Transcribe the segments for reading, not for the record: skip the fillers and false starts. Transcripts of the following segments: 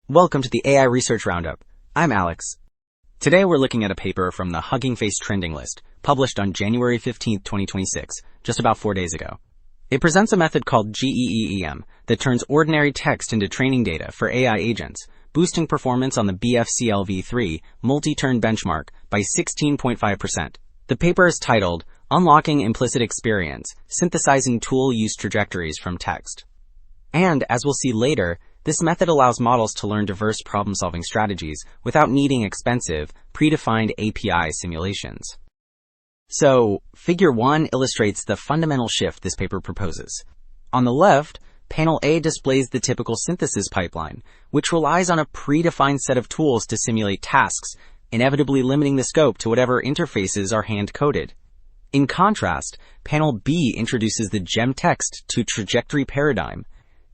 Welcome to the AI Research Roundup. I'm Alex. Today we're looking at a paper from the Hugging Face trending list, published on January 15, 2026, just about 4 days ago. It presents a method called GEEEM that turns ordinary text into training data for AI agents, boosting performance on the BFCLV3 multi-turn benchmark by 16.5%. The paper is titled, Unlocking Implicit Experience, Synthesizing Tool Use Trajectories from Text. And, as we'll see later, this method allows models to learn diverse problem-solving strategies without needing expensive, predefined API simulations. So, Figure 1 illustrates the fundamental shift this paper proposes. On the left, Panel A displays the typical synthesis pipeline, which relies on a predefined set of tools to simulate tasks, inevitably limiting the scope to whatever interfaces are hand-coded. In contrast, Panel B introduces the gem text to trajectory paradigm.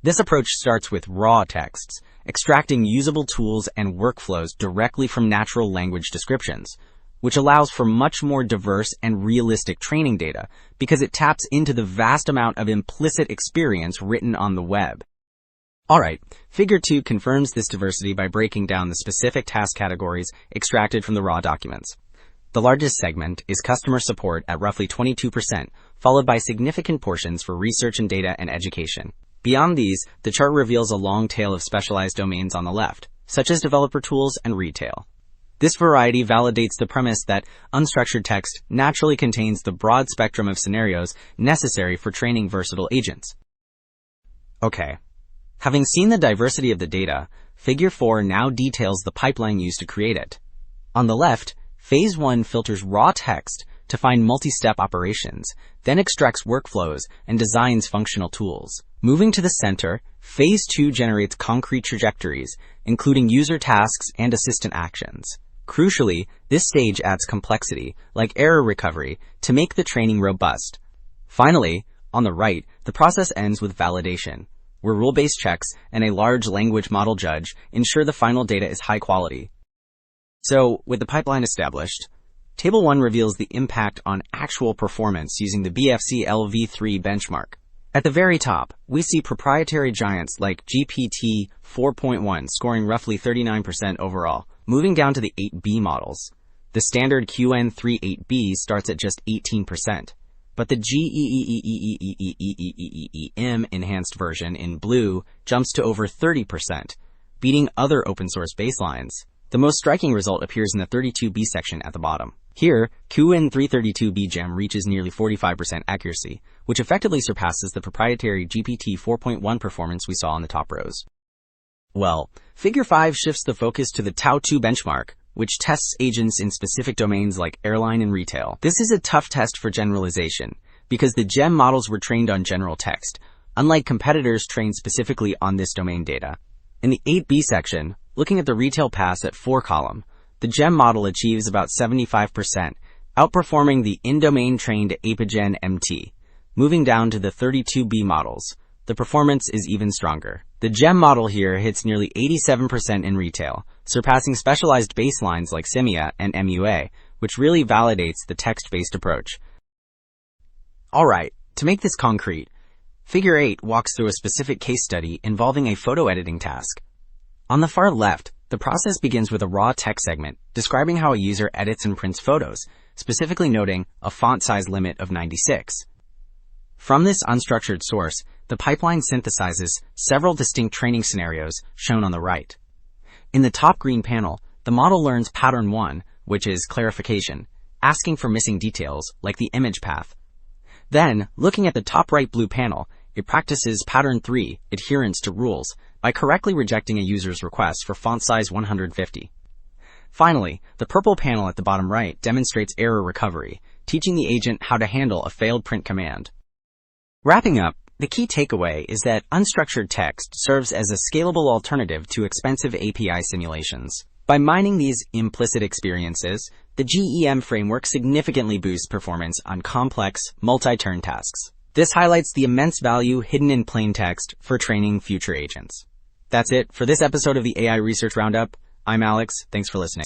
This approach starts with raw texts, extracting usable tools and workflows directly from natural language descriptions, which allows for much more diverse and realistic training data because it taps into the vast amount of implicit experience written on the web. Alright, Figure 2 confirms this diversity by breaking down the specific task categories extracted from the raw documents. The largest segment is customer support at roughly 22%, followed by significant portions for research and data and education. Beyond these, the chart reveals a long tail of specialized domains on the left, such as developer tools and retail. This variety validates the premise that unstructured text naturally contains the broad spectrum of scenarios necessary for training versatile agents. Okay. Having seen the diversity of the data, Figure 4 now details the pipeline used to create it. On the left, Phase 1 filters raw text to find multi-step operations, then extracts workflows and designs functional tools. Moving to the center, Phase 2 generates concrete trajectories, including user tasks and assistant actions. Crucially, this stage adds complexity, like error recovery, to make the training robust. Finally, on the right, the process ends with validation, where rule-based checks and a large language model judge ensure the final data is high quality. So, with the pipeline established, Table 1 reveals the impact on actual performance using the BFCLV3 benchmark. At the very top, we see proprietary giants like GPT 4.1 scoring roughly 39% overall, moving down to the 8B models. The standard QN38B starts at just 18%, but the GEEEEM enhanced version in blue jumps to over 30%, beating other open-source baselines. The most striking result appears in the 32B section at the bottom. Here, QN332B gem reaches nearly 45% accuracy, which effectively surpasses the proprietary GPT 4.1 performance we saw on the top rows. Well, Figure 5 shifts the focus to the Tau2 benchmark, which tests agents in specific domains like airline and retail. This is a tough test for generalization, because the GEM models were trained on general text, unlike competitors trained specifically on this domain data. In the 8B section, looking at the retail pass at 4-column, the GEM model achieves about 75%, outperforming the in-domain trained Apigen MT. Moving down to the 32B models, the performance is even stronger. The GEM model here hits nearly 87% in retail, surpassing specialized baselines like SIMIA and MUA, which really validates the text-based approach. Alright, to make this concrete, Figure 8 walks through a specific case study involving a photo editing task. On the far left, the process begins with a raw text segment describing how a user edits and prints photos, specifically noting a font size limit of 96. From this unstructured source, the pipeline synthesizes several distinct training scenarios shown on the right. In the top green panel, the model learns pattern 1, which is clarification, asking for missing details like the image path. Then, looking at the top right blue panel, it practices pattern 3, adherence to rules, by correctly rejecting a user's request for font size 150. Finally, the purple panel at the bottom right demonstrates error recovery, teaching the agent how to handle a failed print command. Wrapping up, the key takeaway is that unstructured text serves as a scalable alternative to expensive API simulations. By mining these implicit experiences, the GEM framework significantly boosts performance on complex, multi-turn tasks. This highlights the immense value hidden in plain text for training future agents. That's it for this episode of the AI Research Roundup. I'm Alex. Thanks for listening.